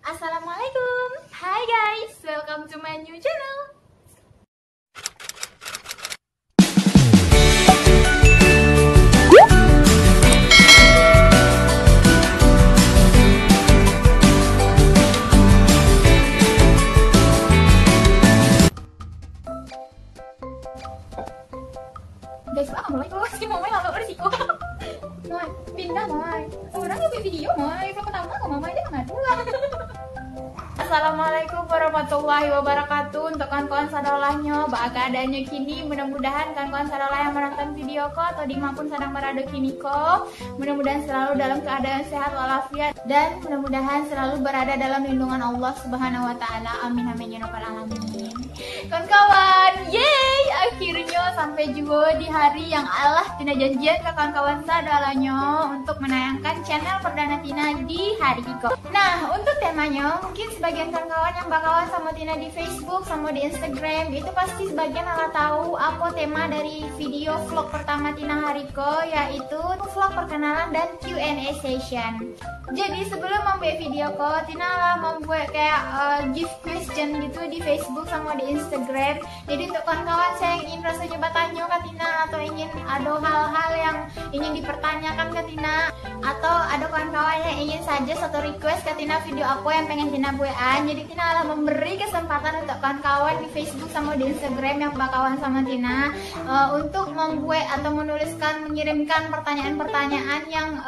Assalamualaikum. Hi guys, welcome to my new channel. Guys, assalamualaikum. Si Mamai halo resiko. Mamai, pindah Mamai. Sekarang lebih video Mamai. Vlog pertama kok Mamai dia nggak pulang. Assalamualaikum warahmatullahi wabarakatuh. Untuk kawan-kawan sadolahnya, bagaimana keadaannya kini? Mudah-mudahan kawan-kawan sadolah yang menonton video ko atau dimanapun sedang berada kini ko, mudah-mudahan selalu dalam keadaan sehat walafiat dan mudah-mudahan selalu berada dalam lindungan Allah Subhanahu wa taala. Amin amin ya rabbal alamin. Kawan-kawan, yeay, akhirnya sampai juga di hari yang Allah tina janjian ke kawan-kawan sadolahnya untuk menayangkan channel perdana Tina di hari itu. Nah, untuk temanya mungkin sebagian kawan-kawan yang bakalan sama Tina di Facebook sama di Instagram itu pasti sebagian ala tahu apa tema dari video vlog pertama Tina hari ko, yaitu vlog perkenalan dan Q&A session. Jadi sebelum membuat video ko, Tina lah membuat kayak gift question gitu di Facebook sama di Instagram. Jadi untuk kawan-kawan saya yang ingin rasanya bertanya ke Tina atau ingin ada hal-hal yang ingin dipertanyakan ke Tina, atau ada kawan-kawan yang ingin saja satu request ke Tina video apa yang pengen Tina buat. Jadi Tina lah memberi kesempatan untuk kawan-kawan di Facebook sama di Instagram yang bakawan sama Tina untuk membuat atau menuliskan, mengirimkan pertanyaan-pertanyaan yang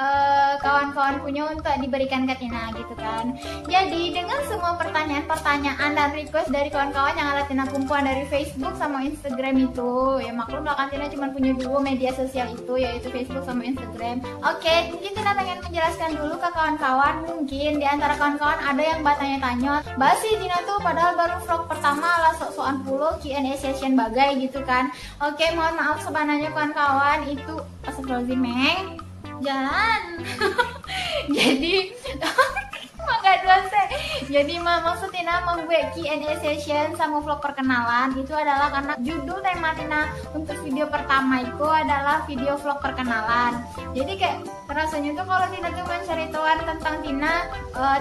kawan-kawan punya untuk diberikan ke Tina gitu kan. Jadi dengan semua pertanyaan-pertanyaan dan request dari kawan-kawan yang ada Tina kumpulan dari Facebook sama Instagram itu, ya maklum lah kan Tina cuma punya dua media sosial itu, yaitu Facebook sama Instagram. Oke, mungkin Tina pengen menjelaskan dulu ke kawan-kawan. Mungkin di antara kawan-kawan ada yang bertanya-tanya, basi Tina tuh padahal baru vlog pertama lah sok-sokan puluh Q&A session bagai gitu kan. Oke, mohon maaf sebenarnya kawan-kawan, itu astagfirullahaladzim meng jalan. Jadi mangga dosen. Jadi maksud Tina membuat Q&A session sama vlog perkenalan itu adalah karena judul tema Tina untuk video pertama itu adalah video vlog perkenalan. Jadi kayak rasanya tuh kalau Tina tuh menceritakan tentang Tina,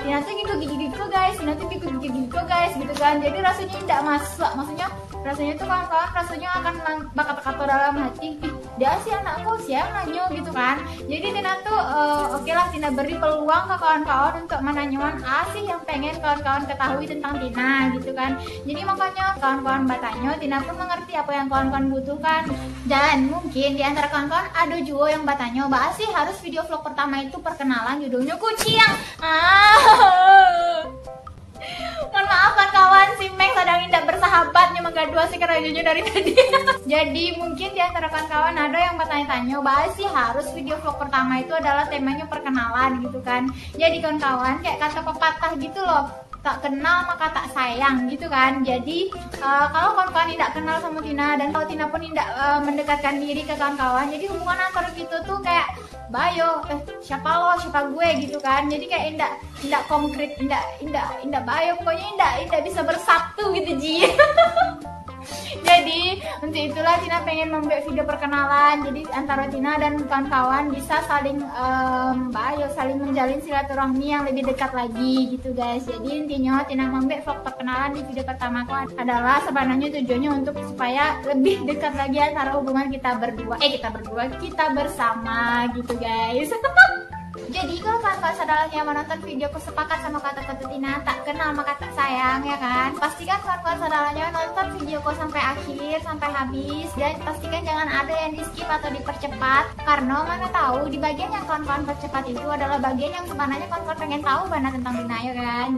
Tina tuh gitu guys, Tina tuh gitu guys gitu kan. Jadi rasanya tidak masuk, maksudnya rasanya tuh kawan-kawan rasanya akan bakal dalam hati, dia sih anakku siapa nanya gitu kan. Jadi Tina tuh oke lah Tina beri peluang ke kawan-kawan untuk menanyakan sih yang pengen kawan-kawan ketahui tentang Tina gitu kan. Jadi makanya kawan-kawan bertanya, Tina pun mengerti apa yang kawan-kawan butuhkan. Dan mungkin di antara kawan-kawan ada juga yang bertanya, bahas sih harus video vlog pertama itu perkenalan judulnya kucing. Mohon maaf kawan, si Meng sedang tidak bersahabatnya menggaduh si kerajunya dari tadi. Jadi mungkin di antara kawan-kawan ada yang bertanya-tanya, bahas sih harus video vlog pertama itu adalah temanya perkenalan gitu kan. Jadi kawan-kawan kayak kata pepatah gitu loh, tak kenal maka tak sayang gitu kan. Jadi kalau kawan-kawan tidak kenal sama Tina dan kalau Tina pun tidak mendekatkan diri ke kawan-kawan, jadi hubungan antara kita tuh kayak bayo, siapa lo, siapa gue gitu kan. Jadi kayak indah konkret, indah bayo, pokoknya indah bisa bersatu gitu Ji. Jadi untuk itulah Tina pengen membuat video perkenalan. Jadi antara Tina dan kawan-kawan bisa saling saling menjalin silaturahmi yang lebih dekat lagi gitu guys. Jadi intinya Tina membuat vlog perkenalan di video pertama adalah sebenarnya tujuannya untuk supaya lebih dekat lagi antara hubungan kita bersama gitu guys. Jadi kalau kawan-kawan sadalahnya menonton videoku sepakat sama kata-kata Tina, tak kenal maka tak sayang ya kan. Pastikan kawan-kawan sadalahnya nonton videoku sampai akhir, sampai habis. Dan pastikan jangan ada yang di skip atau dipercepat, karena mana tahu di bagian yang kawan-kawan percepat itu adalah bagian yang sebenarnya kawan-kawan pengen tahu banget tentang Tina ya kan.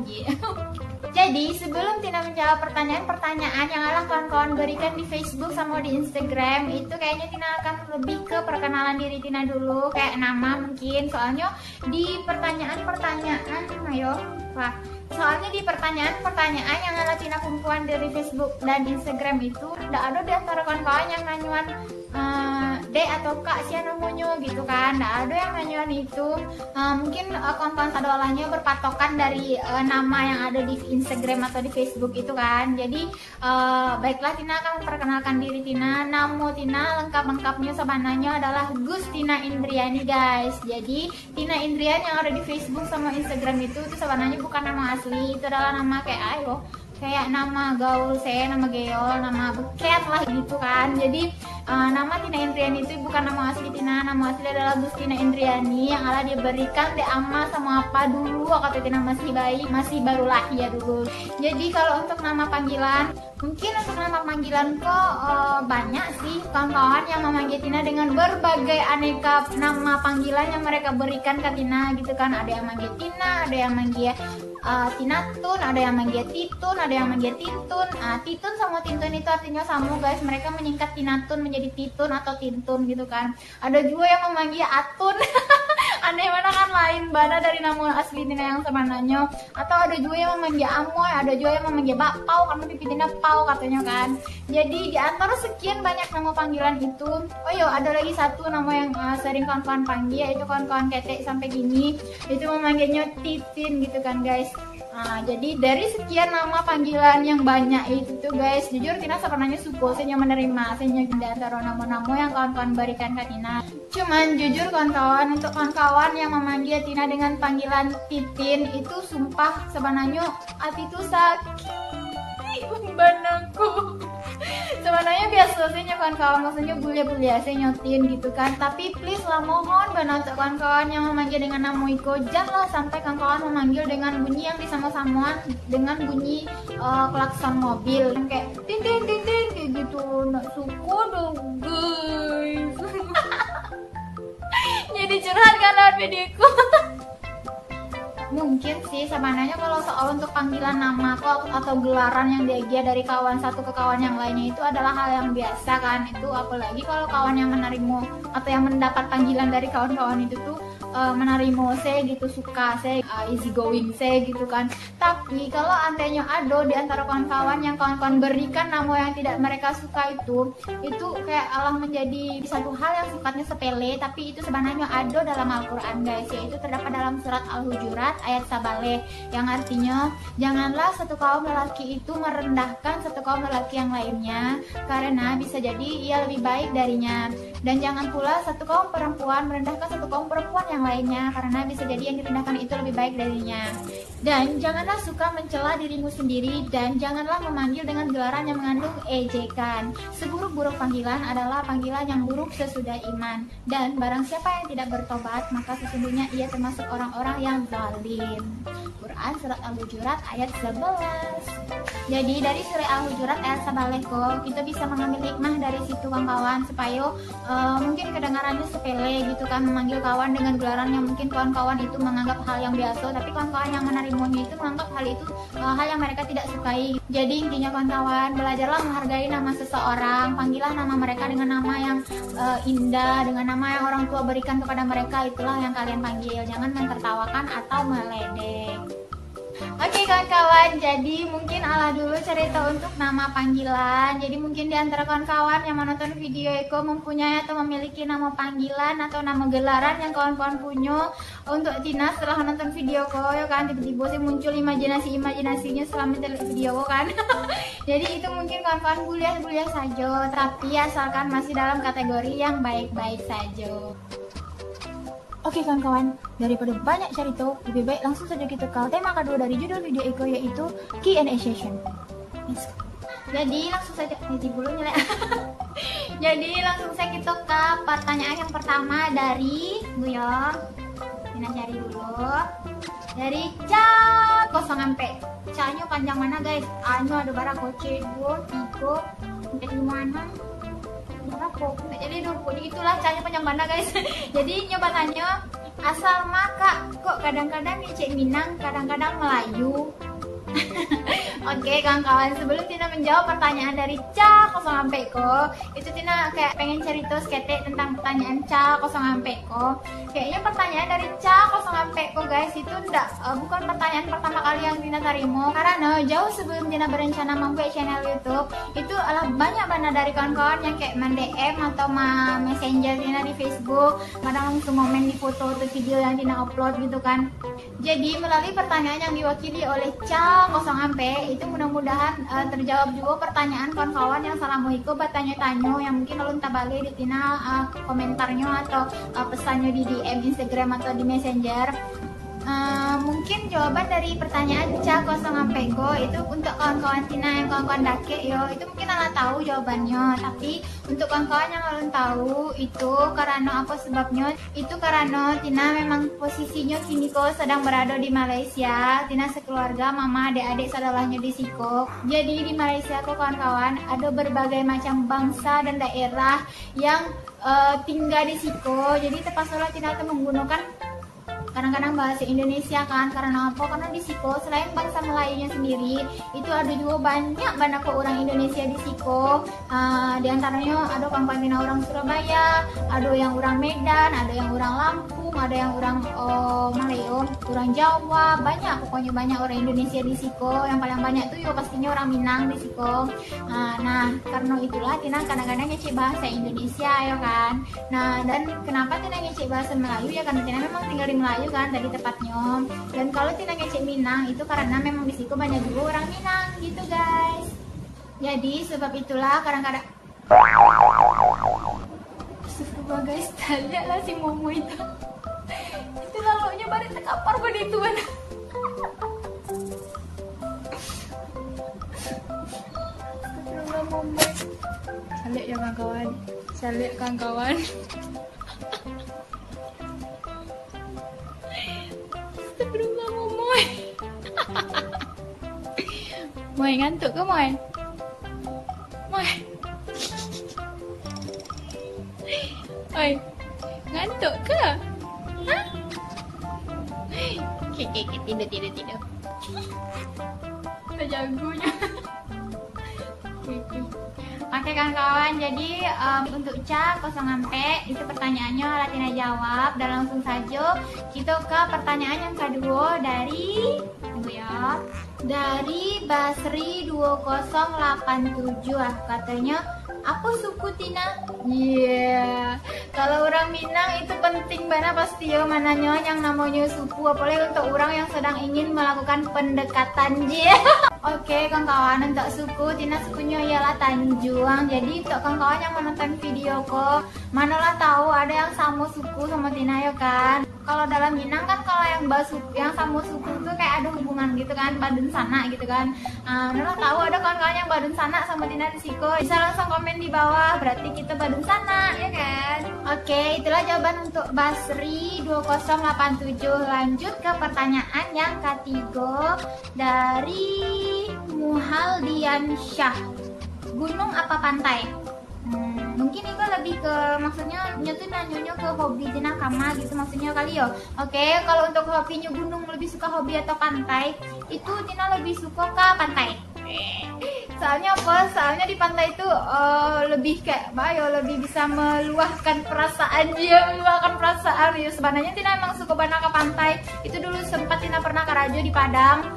Jadi sebelum Tina menjawab pertanyaan-pertanyaan yang alah kawan-kawan berikan di Facebook sama di Instagram, itu kayaknya Tina akan lebih ke perkenalan diri Tina dulu, kayak nama mungkin. Soalnya di pertanyaan-pertanyaan soalnya di pertanyaan-pertanyaan yang alah Tina kumpulan dari Facebook dan Instagram itu tidak ada di antara kawan-kawan yang nanyuan Dek atau Kak sih namanya gitu kan. Nah ada yang nanyain itu mungkin kawan-kawan sadolahnya berpatokan dari nama yang ada di Instagram atau di Facebook itu kan. Jadi baiklah, Tina akan memperkenalkan diri Tina. Nama Tina lengkapnya sebenarnya adalah Gustina Indriani guys. Jadi Tina Indriani yang ada di Facebook sama Instagram itu sebenarnya bukan nama asli, itu adalah nama kayak nama gaul saya, nama geol, nama beket lah gitu kan. Jadi nama Tina Indriani itu bukan nama asli Tina. Nama asli adalah Gustina Indriani yang ala diberikan di ama sama apa dulu waktu Tina masih bayi, masih baru lahir dulu. Jadi kalau untuk nama panggilan, mungkin untuk nama panggilan kok banyak sih kawan-kawan yang memanggil Tina dengan berbagai aneka nama panggilan yang mereka berikan ke Tina gitu kan. Ada yang manggil Tina, ada yang manggil Tinatun, ada yang manggil Titun, ada yang manggil Tintun. Titun sama Tintun itu artinya sama guys. Mereka menyingkat Tinatun menjadi Titun atau Tintun gitu kan. Ada juga yang memanggil Atun. Aneh mana kan lain bana dari nama asli Tina yang sebenarnya. Atau ada juga yang memanggil Amoy, ada juga yang memanggil Bakpau karena pipi Tina Pau katanya kan. Jadi di antara sekian banyak nama panggilan itu, oh yo ada lagi satu nama yang sering kawan-kawan panggil, yaitu kawan-kawan ketek sampai gini. Itu memanggilnya Titin gitu kan guys. Jadi dari sekian nama panggilan yang banyak itu tuh guys, jujur Tina sebenarnya suka saya menerima saya di antara nama-nama yang kawan-kawan berikan ke Tina. Cuman jujur kawan-kawan, untuk kawan-kawan yang memanggil Tina dengan panggilan Titin itu sumpah sebenarnya hati itu sakit membanangku. Sebenarnya biasa sih kawan-kawan, maksudnya bulia-bulia saya nyotin gitu kan. Tapi please lah mohon banget kawan-kawan yang memanggil dengan nama Iko, janganlah sampai kawan-kawan memanggil dengan bunyi yang disama-samaan dengan bunyi klakson mobil yang kayak tin tin tin tin kayak gitu. Nggak suka dong guys. Jadi curhat kan lewat videoku. Mungkin sih sebenarnya kalau soal untuk panggilan nama atau gelaran yang dia dari kawan satu ke kawan yang lainnya itu adalah hal yang biasa kan. Itu apalagi kalau kawan yang menerima atau yang mendapat panggilan dari kawan-kawan itu tuh menerima saya gitu, suka saya, easy going saya gitu kan. Tapi kalau andainya ada di antara kawan-kawan yang kawan-kawan berikan nama yang tidak mereka suka itu kayak Allah menjadi satu hal yang sifatnya sepele, tapi itu sebenarnya ada dalam Al-Quran guys, yaitu terdapat dalam surat Al-Hujurat ayat 11 yang artinya janganlah satu kaum lelaki itu merendahkan satu kaum lelaki yang lainnya karena bisa jadi ia lebih baik darinya, dan jangan pula satu kaum perempuan merendahkan satu kaum perempuan yang lainnya karena bisa jadi yang direndahkan itu lebih baik darinya. Dan janganlah suka mencela dirimu sendiri, dan janganlah memanggil dengan gelaran yang mengandung ejekan. Seburuk-buruk panggilan adalah panggilan yang buruk sesudah iman, dan barang siapa yang tidak bertobat maka sesungguhnya ia termasuk orang-orang yang zalim. Quran surat Al-Hujurat ayat 11. Jadi dari surat Al-Hujurat ayat 11 kok kita bisa mengambil hikmah dari situ kawan-kawan, supaya mungkin kedengarannya sepele gitu kan, memanggil kawan dengan gelaran yang mungkin kawan-kawan itu menganggap hal yang biasa, tapi kawan-kawan yang menerimanya itu menganggap hal itu hal yang mereka tidak sukai. Jadi intinya kawan-kawan, belajarlah menghargai nama seseorang, panggillah nama mereka dengan nama yang indah, dengan nama yang orang tua berikan kepada mereka, itulah yang kalian panggil, jangan mentertawakan atau meledek. Oke kawan-kawan, jadi mungkin ala dulu cerita untuk nama panggilan. Jadi mungkin di antara kawan-kawan yang menonton video Eko mempunyai atau memiliki nama panggilan atau nama gelaran yang kawan-kawan punya untuk Tina setelah menonton video ko, ya kan, tiba-tiba sih muncul imajinasinya setelah menonton video ko kan. Jadi itu mungkin kawan-kawan kuliah saja, tapi asalkan masih dalam kategori yang baik-baik saja. Oke kawan-kawan, daripada banyak cerita, lebih baik langsung saja kita ke tema kedua dari judul video Eko, yaitu Q&A session. Jadi langsung saja, Jadi langsung saja kita ke pertanyaan yang pertama dari Guyon. Kita cari dulu. Dari Ca 0 MP. Ca-nya panjang mana guys? A-nya ada berapa? C, 2, 3, 4, 5, jadi itulah caranya panjang mana guys. Jadi nyobatannya asal maka kok kadang-kadang Cek Minang, kadang-kadang Melayu. Oke kawan-kawan, sebelum Tina menjawab pertanyaan dari Ca kosong Ampeko, itu Tina kayak pengen cerita sekete tentang pertanyaan Ca kosong Ampeko. Kayaknya pertanyaan dari Ca kosong Ampeko guys itu bukan pertanyaan pertama kali yang Tina terima, karena jauh sebelum Tina berencana membuat channel YouTube itu adalah banyak banget dari kawan-kawan yang kayak DM atau messenger Tina di Facebook, kadang langsung komen di foto atau video yang Tina upload gitu kan. Jadi melalui pertanyaan yang diwakili oleh Ca kosong Ampe itu mudah-mudahan terjawab juga pertanyaan kawan-kawan yang salah mau ikut bertanya-tanya yang mungkin lalu entah balik di Tina komentarnya atau pesannya di DM Instagram atau di Messenger. Mungkin jawaban dari pertanyaan Ca kosong Ampeko itu untuk kawan-kawan Tina yang kawan-kawan dake yo, itu mungkin Ala tahu jawabannya, tapi untuk kawan-kawan yang belum tahu itu karena apa sebabnya, itu karena Tina memang posisinya kini kok sedang berada di Malaysia. Tina sekeluarga, mama, adik-adik, saudaranya di Siko. Jadi di Malaysia kok kawan-kawan ada berbagai macam bangsa dan daerah yang tinggal di Siko. Jadi terpaksa Tina itu menggunakan kadang-kadang bahasa Indonesia kan, karena apa? Karena di Siko selain bangsa Melayunya sendiri itu ada juga banyak orang Indonesia di Siko. Di antaranya ada kawan-kawan orang Surabaya, ada yang orang Medan, ada yang orang Lampung, ada yang orang Malayo, orang Jawa, pokoknya banyak orang Indonesia di Siko. Yang paling banyak tuh ya pastinya orang Minang di Siko. Nah karena itulah Tina kadang-kadang ngecek bahasa Indonesia ya kan. Nah dan kenapa Tina ngecek bahasa Melayu ya, karena Tina memang tinggal di Melayu kan tadi tepatnya. Dan kalau Tina ngecek Minang itu karena memang di Siko banyak juga orang Minang gitu guys. Jadi sebab itulah kadang-kadang Astagfirullah guys, tanya lah si Momo itu lalunya balik terkapar pada itu mana. Astagfirullah Momo. Salih ya kawan-kawan, salih kawan-kawan. Astagfirullah Momoy. Moy ngantuk ke Moy? Moy. Oi, ngantuk ke? Hah? Tidur. Udah jagonya. Oke kawan-kawan, jadi untuk Ca kosong Ampe itu pertanyaannya Tina jawab, dan langsung saja kita ke pertanyaan yang kedua dari Basri 2087. Katanya apa suku Tina? Kalau orang Minang itu penting banget pasti ya mananya yang namanya suku, apalagi untuk orang yang sedang ingin melakukan pendekatan. Oke kawan-kawan, untuk suku Tina sukunya ialah Tanjuang. Jadi untuk kawan-kawan yang menonton video kok, manalah tahu ada yang sama suku sama Tina ya kan. Kalau dalam Minang kan kalau yang sama suku tuh kayak ada hubungan gitu kan, Badun sana gitu kan. Manalah tahu ada kawan-kawan yang Badun sana sama Tina di Siko, bisa langsung komen di bawah, berarti kita Badun sana ya kan. Oke, itulah jawaban untuk Basri 2087. Lanjut ke pertanyaan yang ketiga dari Muhaldian Syah. Gunung apa pantai? Mungkin itu lebih ke maksudnya nyetu nanyanya ke hobi Tina kama gitu maksudnya kali ya. Oke, kalau untuk hobinya gunung lebih suka hobi atau pantai? Itu Tina lebih suka ke pantai. Soalnya apa? Soalnya di pantai itu lebih kayak lebih bisa meluahkan perasaan dia, ya. Sebenarnya Tina emang suka banget ke pantai. Itu dulu sempat Tina pernah ke Rajo di Padang.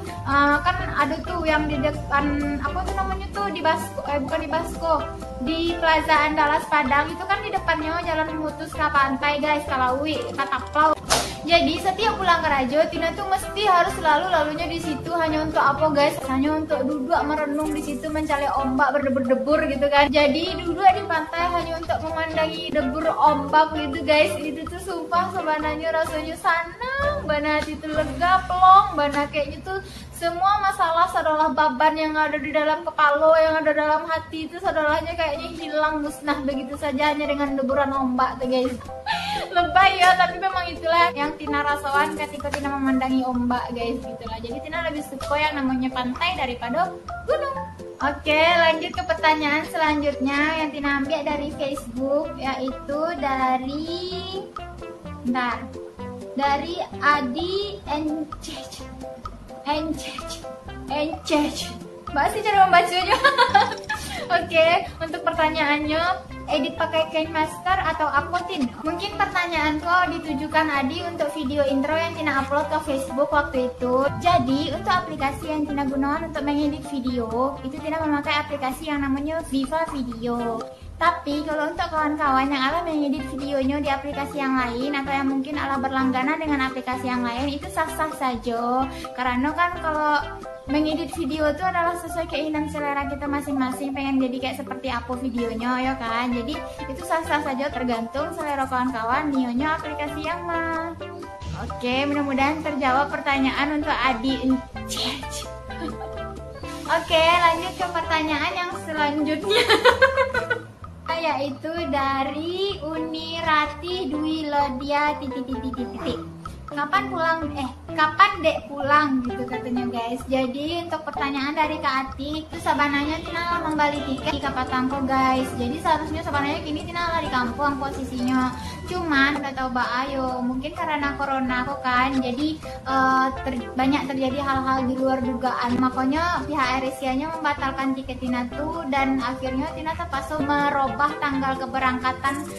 Kan ada tuh yang di depan apa tuh namanya tuh di Basko, bukan di Basko, di Plaza Andalas Padang itu kan di depannya jalan memutus ke pantai guys, Kalawi, Kataplau. Jadi setiap pulang ke Rajo, Tina tuh mesti harus selalu lalunya di situ hanya untuk apa guys? Hanya untuk duduk merenung di situ mencari ombak berdebur-debur gitu kan. Jadi duduk di pantai hanya untuk memandangi debur ombak gitu guys. Itu tuh sumpah sebenarnya rasanya senang banget, itu lega plong banget kayaknya tuh semua masalah adalah beban yang ada di dalam kepala, yang ada dalam hati itu saudaranya kayaknya hilang musnah begitu saja hanya dengan deburan ombak tuh guys. Lebay ya, tapi memang itulah yang Tina rasakan ketika Tina memandangi ombak guys gitulah. Jadi Tina lebih suka yang namanya pantai daripada gunung. Oke, lanjut ke pertanyaan selanjutnya yang Tina ambil dari Facebook, yaitu dari Adi Encech. Mbak sih cara membacanya. Oke, untuk pertanyaannya, edit pakai KineMaster atau Uploadin? Mungkin pertanyaan kau ditujukan Adi untuk video intro yang Tina upload ke Facebook waktu itu. Jadi untuk aplikasi yang Tina gunakan untuk mengedit video, itu Tina memakai aplikasi yang namanya Viva Video. Tapi kalau untuk kawan-kawan yang ala mengedit videonya di aplikasi yang lain atau yang mungkin ala berlangganan dengan aplikasi yang lain, itu sah-sah saja. Karena kan kalau mengedit video itu adalah sesuai keinginan selera kita masing-masing, pengen jadi kayak seperti apa videonya ya kan. Jadi itu sah-sah saja, tergantung selera kawan-kawan nionya aplikasi yang mana. Oke, mudah-mudahan terjawab pertanyaan untuk Adi. Oke, lanjut ke pertanyaan yang selanjutnya. Yaitu dari Unirati Dwi Lodia titik. Kapan dek pulang gitu katanya guys. Jadi untuk pertanyaan dari Kak Atik itu sabananya Tina membeli tiket di Kapatangko guys. Jadi seharusnya sabananya kini Tina di kampung posisinya. Cuman nggak tahu Mbak Ayo, mungkin karena corona kok kan. Jadi banyak terjadi hal-hal di luar dugaan. Makanya pihak AirAsia-nya membatalkan tiket Tina tuh, dan akhirnya Tina terpaksa merubah tanggal keberangkatan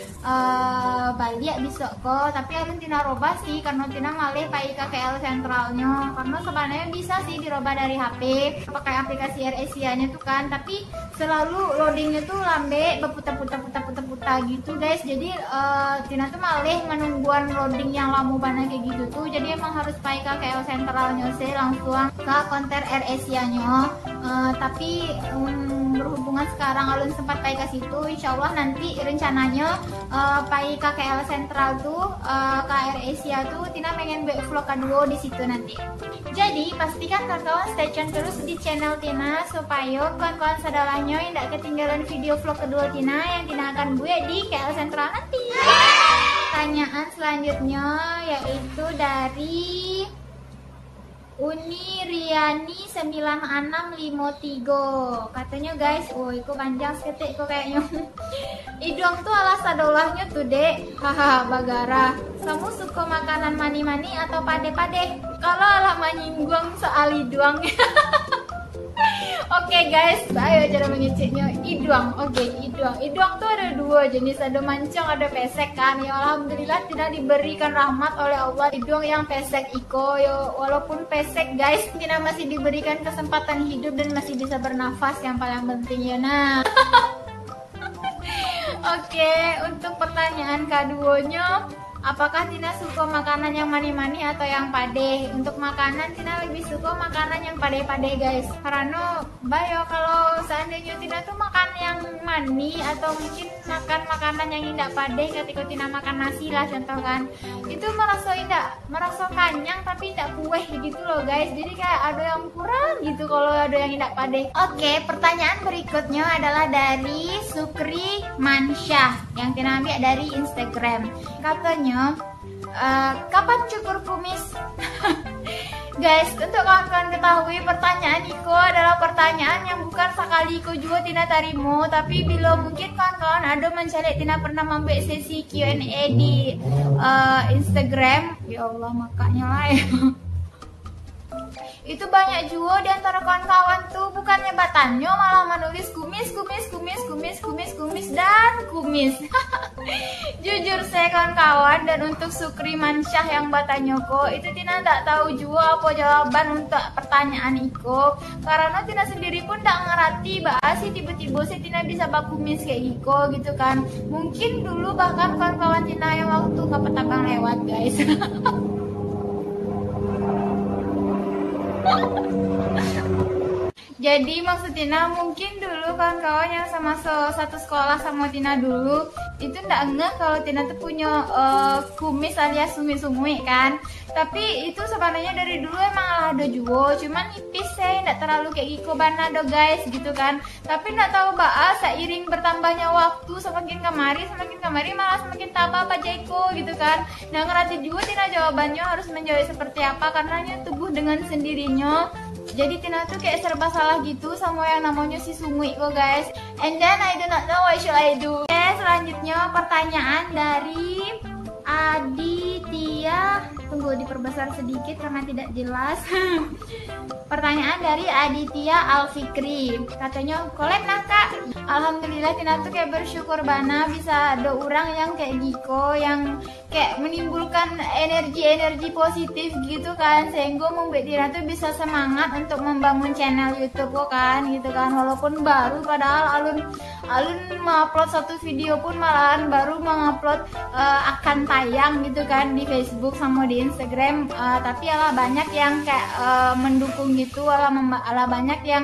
balik besok kok. Tapi harus Tina robah sih karena Tina malih pakai KL sentralnya, karena sebenarnya bisa sih dirubah dari HP pakai aplikasi AirAsia-nya tuh kan, tapi selalu loadingnya tuh lambe berputar-putar gitu guys. Jadi Tina tuh malih menungguan loading yang lama banget kayak gitu tuh, jadi emang harus pakai KL sentralnya sih langsung ke konter AirAsia-nya. Tapi berhubungan sekarang alun sempat pakai ke situ, insya Allah nanti rencananya pakai KL sentral tuh ke AirAsia tuh Tina pengen buat vlog kedua di situ nanti. Jadi pastikan kawan-kawan stay tune terus di channel Tina supaya kawan-kawan sadalahnya yang tidak ketinggalan video vlog kedua Tina yang Tina akan buat di KL Sentral nanti. Pertanyaan selanjutnya yaitu dari Uni Riani 9653. Katanya guys, itu panjang seketik kok kayaknya. Idong tuh ala sadolahnya tuh dek. Haha, bagara. Kamu suka makanan mani-mani atau pade-pade? Kalau ala menyinggung soal idong. Oke guys, ayo cara mengeceknya iduang. Oke, iduang. Iduang tuh ada dua jenis, ada mancang, ada pesek kan. Ya alhamdulillah tidak diberikan rahmat oleh Allah iduang yang pesek iko. Ya walaupun pesek guys, kita masih diberikan kesempatan hidup dan masih bisa bernafas, yang paling penting ya. Nah. Oke, untuk pertanyaan keduanya, apakah Tina suka makanan yang mani-mani atau yang pade? Untuk makanan Tina lebih suka makanan yang pade-pade guys. Karena bayo kalau seandainya Tina tuh makan yang mani atau mungkin makan makanan yang tidak pade, ketika Tina makan nasi lah contoh kan, itu merasa kenyang tapi tidak pueh gitu loh guys. Jadi kayak ada yang kurang gitu kalau ada yang tidak pade. Oke, pertanyaan berikutnya adalah dari Sukri Mansyah yang Tina ambil dari Instagram. Katanya, kapan cukur kumis? Guys, untuk kawan-kawan ketahui, pertanyaan Iko adalah pertanyaan yang bukan sekali Iko juga Tina tarimo. Tapi bila mungkin kawan-kawan ada mencari Tina pernah membuat sesi Q&A di Instagram. Ya Allah, makanya lah ya. Itu banyak juga di antara kawan-kawan tuh bukannya batannya malah menulis kumis dan kumis. Jujur saya kawan-kawan, dan untuk Sukri Mansyah yang batannya kok itu Tina tidak tahu juga apa jawaban untuk pertanyaan Iko, karena Tina sendiri pun tidak ngerti bahas sih tiba-tiba sih Tina bisa bakumis kayak Iko gitu kan. Mungkin dulu bahkan kawan-kawan Tina yang waktu kapan-kapan lewat guys. Jadi maksud Tina mungkin dulu kawan-kawan yang sama satu sekolah sama Tina dulu itu ndak ngeh kalau Tina tuh punya kumis alias sumi-sumi kan. Tapi itu sebenarnya dari dulu emang ada juga, cuman nipis saya ndak terlalu kayak Iko Banado guys gitu kan. Tapi ndak tahu bahas seiring bertambahnya waktu semakin kemari malah semakin tambah Pak Jaiko gitu kan. Nah ngerti juga Tina jawabannya harus menjawab seperti apa, karena tubuh dengan sendirinya. Jadi Tina tuh kayak serba salah gitu sama yang namanya si sumui kok guys. And then I do not know what should I do. Oke, selanjutnya pertanyaan dari Aditya tunggu diperbesar sedikit karena tidak jelas. Pertanyaan dari Aditya Alfikri, katanya collab nah kak. Alhamdulillah Tina tuh kayak bersyukur bana bisa ada orang yang kayak Giko yang kayak menimbulkan energi positif gitu kan, sehingga membuat Tina tuh bisa semangat untuk membangun channel YouTube kan gitu kan, walaupun baru, padahal alun mengupload satu video pun malahan baru mengupload akan tayang gitu kan di Facebook sama di Instagram, tapi ala banyak yang kayak mendukung gitu, ala banyak di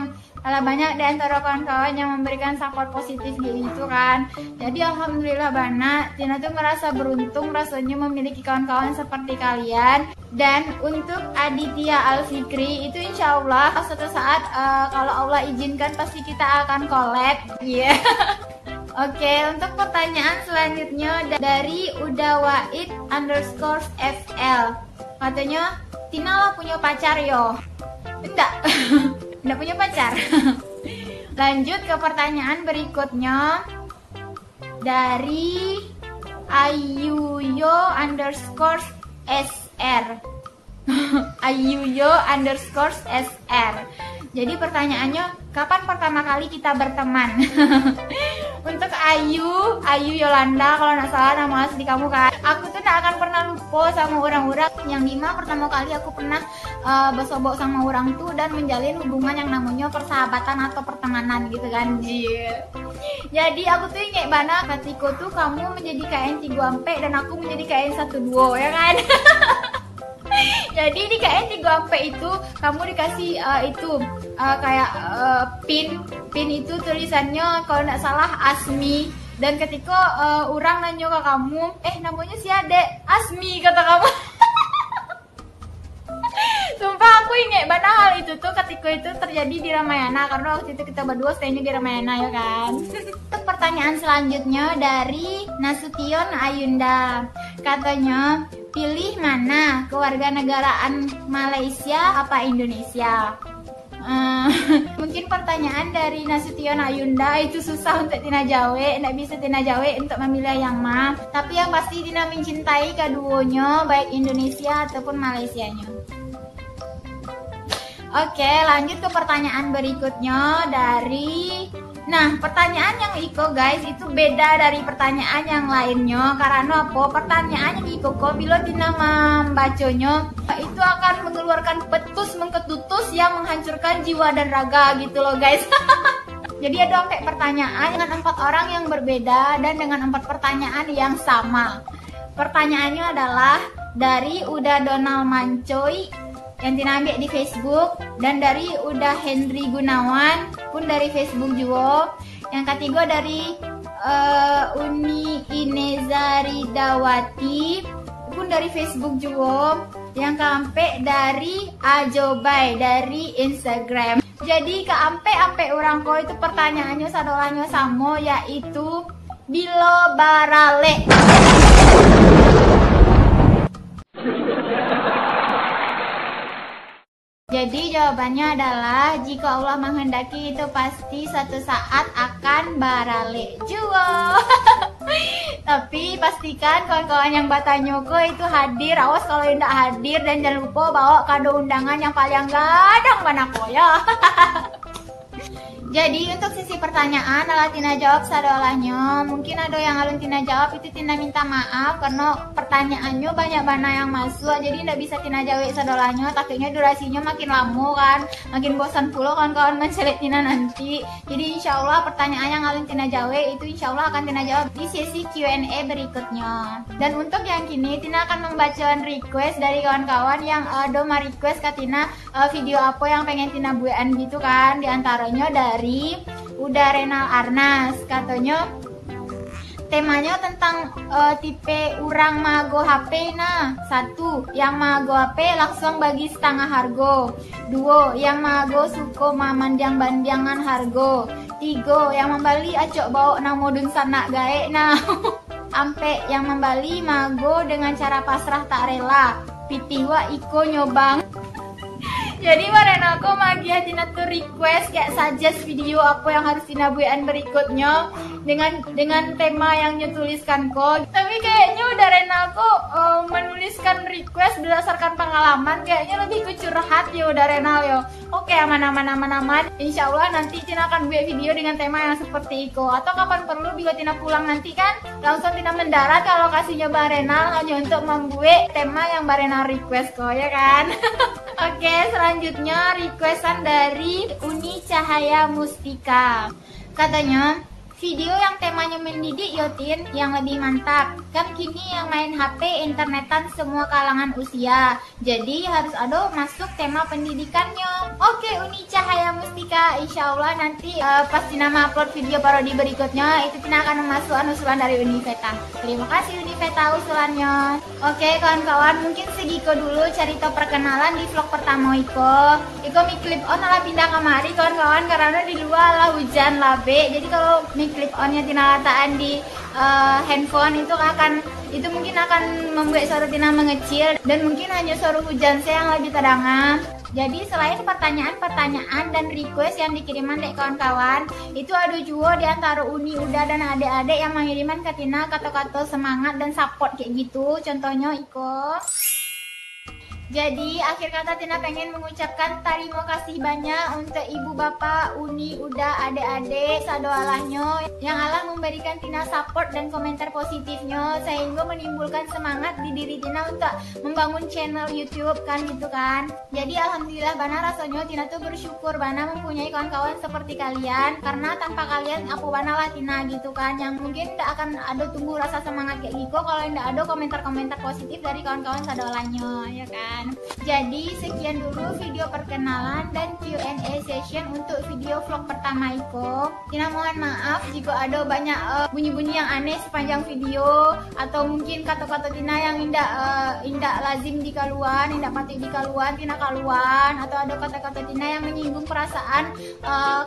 antara kawan-kawan yang memberikan support positif gitu kan. Jadi alhamdulillah banget Tina tuh merasa beruntung rasanya memiliki kawan-kawan seperti kalian. Dan untuk Aditya Alfikri itu insya Allah suatu saat kalau Allah izinkan pasti kita akan collab. Iya. Oke, untuk pertanyaan selanjutnya dari udawaid_fl, katanya Tina lah punya pacar yo. Enggak. Nggak punya pacar. Lanjut ke pertanyaan berikutnya dari ayuyo_sr. ayuyo_sr. Jadi pertanyaannya, kapan pertama kali kita berteman? Untuk Ayu Yolanda kalau nggak salah nama asli kamu kan. Aku tuh nggak akan pernah lupa sama orang-orang yang dimana pertama kali aku pernah bersobok sama orang tuh dan menjalin hubungan yang namanya persahabatan atau pertemanan gitu kan. Jadi aku tuh inget banget ketika tuh kamu menjadi KN 3 dan aku menjadi KN 12 ya kan. Jadi di KN 3 itu kamu dikasih kayak pin itu tulisannya kalau nggak salah Asmi, dan ketika orang nanya ke kamu namanya si Ade Asmi kata kamu. Sumpah aku inget banget hal itu tuh ketika itu terjadi di Ramayana, karena waktu itu kita berdua staynya di Ramayana ya kan. Untuk pertanyaan selanjutnya dari Nasution Ayunda, katanya pilih mana, kewarganegaraan Malaysia apa Indonesia? Mungkin pertanyaan dari Nasution Ayunda itu susah untuk Tina Jawe, nggak bisa Tina Jawe untuk memilih yang mana. Tapi yang pasti Tina mencintai keduanya, baik Indonesia ataupun Malaysianya. Oke, lanjut ke pertanyaan berikutnya dari... Nah, pertanyaan yang Iko guys itu beda dari pertanyaan yang lainnya. Karena apa? Pertanyaan yang Iko kok bila Tina membacanya itu akan mengeluarkan petus mengketutus yang menghancurkan jiwa dan raga gitu loh guys. Jadi ada 4 pertanyaan dengan 4 orang yang berbeda dan dengan 4 pertanyaan yang sama. Pertanyaannya adalah dari Uda Donald Mancoy yang Tina ambil di Facebook, dan dari Uda Henry Gunawan pun dari Facebook juga. Yang ketiga dari Uni Inezaridawati pun dari Facebook juga. Yang keempat dari Ajobai dari Instagram. Jadi keempat orang ko itu pertanyaannya sadolanya sama, yaitu bilo barale. Jadi jawabannya adalah jika Allah menghendaki itu pasti suatu saat akan barale juga. Tapi pastikan kawan-kawan yang batanyoko itu hadir. Awas kalau tidak hadir, dan jangan lupa bawa kado undangan yang paling gadang banako ya. Jadi untuk sisi pertanyaan ala Tina jawab sadolanya. Mungkin ada yang alun Tina jawab itu Tina minta maaf karena pertanyaannya banyak banget yang masuk, jadi tidak bisa Tina jawab sadolanya. Takutnya durasinya makin lama kan, makin bosan pula kawan-kawan mencelik Tina nanti. Jadi insya Allah pertanyaan yang alun Tina jawab itu insya Allah akan Tina jawab di sesi Q&A berikutnya. Dan untuk yang kini Tina akan membacakan request dari kawan-kawan yang ada request ke Tina video apa yang pengen Tina buatin gitu kan. Di antaranya dari Uda Renal Arnas, katanya temanya tentang tipe orang mago HP. Nah, 1, yang mago HP langsung bagi setengah harga. 2, yang mago suko mamandang-bandangan harga. 3, yang membeli acok bawa nang modun sana gae. Nah, ampe yang membeli mago dengan cara pasrah tak rela. Pitiwa iko nyobang. Jadi Renalku magia Tina tuh request kayak suggest video apa yang harus Tina buat berikutnya dengan tema yang nyutuliskan kok. Tapi kayaknya udah Renalku menuliskan request berdasarkan pengalaman, kayaknya lebih ke curhat ya udah Renal yo. Oke, aman. Insya Allah nanti Tina akan buat video dengan tema yang seperti itu. Atau kapan perlu bila Tina pulang nanti kan langsung Tina mendarat ke lokasinya Mbak Renal hanya untuk membuat tema yang Mbak Renal request kok ya kan. Oke, selanjutnya requestan dari Uni Cahaya Mustika. Katanya, video yang temanya mendidik Yotin yang lebih mantap. Kan kini yang main HP internetan semua kalangan usia. Jadi harus ada masuk tema pendidikannya. Oke, Uni Cahaya Mustika, insya Allah nanti pasti nama upload video parodi berikutnya itu Tina akan memasukkan usulan dari Univeta. Terima kasih Univeta usulannya. Oke kawan-kawan, mungkin segiko dulu cerita perkenalan di vlog pertama Iko mi clip on ala pindah kamari kawan-kawan karena di luar lah hujan labe. Jadi kalau clip onnya Tina letakkan di handphone itu mungkin akan membuat suara Tina mengecil dan mungkin hanya suara hujan saya yang lebih terdengar. Jadi selain pertanyaan dan request yang dikiriman dek kawan-kawan, itu ada juga di antara Uni Uda dan adik-adik yang mengiriman ke Tina kata-kata semangat dan support kayak gitu. Contohnya Iko. Jadi akhir kata Tina pengen mengucapkan terima kasih banyak untuk ibu bapak, Uni, Uda, adik-adik, sadoalahnya yang Allah memberikan Tina support dan komentar positifnya sehingga menimbulkan semangat di diri Tina untuk membangun channel YouTube kan gitu kan. Jadi alhamdulillah Bana rasanya Tina tuh bersyukur Bana mempunyai kawan-kawan seperti kalian karena tanpa kalian aku Bana lah Tina gitu kan yang mungkin tidak akan ada tumbuh rasa semangat kayak gitu kalau tidak ada komentar-komentar positif dari kawan-kawan sadoalahnya ya kan. Jadi sekian dulu video perkenalan dan Q&A session untuk video vlog pertama Iko. Tina mohon maaf jika ada banyak bunyi-bunyi yang aneh sepanjang video atau mungkin kata-kata Tina yang indak lazim di kaluan, indak patut di kaluan, Tina kaluan atau ada kata-kata Tina yang menyinggung perasaan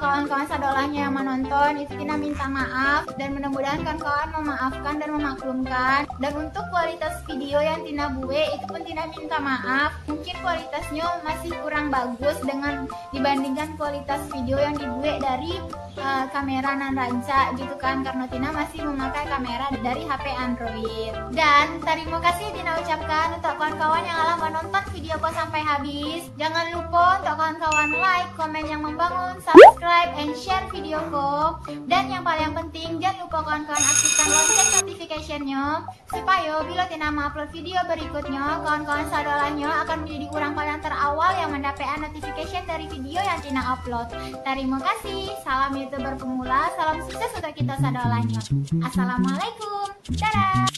kawan-kawan sadolahnya yang menonton, itu Tina minta maaf dan mudah-mudahan kawan-kawan memaafkan dan memaklumkan. Dan untuk kualitas video yang Tina buat itu pun Tina minta maaf. Mungkin kualitasnya masih kurang bagus dengan dibandingkan kualitas video yang dibuat dari kamera nan ranca gitu kan karena Tina masih memakai kamera dari HP Android. Dan terima kasih Tina ucapkan untuk kawan-kawan yang alah menonton video ko sampai habis. Jangan lupa untuk kawan-kawan like, komen yang membangun, subscribe, and share video ko. Dan yang paling penting jangan lupa kawan-kawan aktifkan lonceng notification-nya supaya bila Tina upload video berikutnya kawan-kawan sadolahnya akan menjadi orang paling terawal yang mendapatkan notification dari video yang Tina upload. Terima kasih. Salam YouTuber pemula, salam sukses untuk kita sadolahnya. Assalamualaikum. Dadah.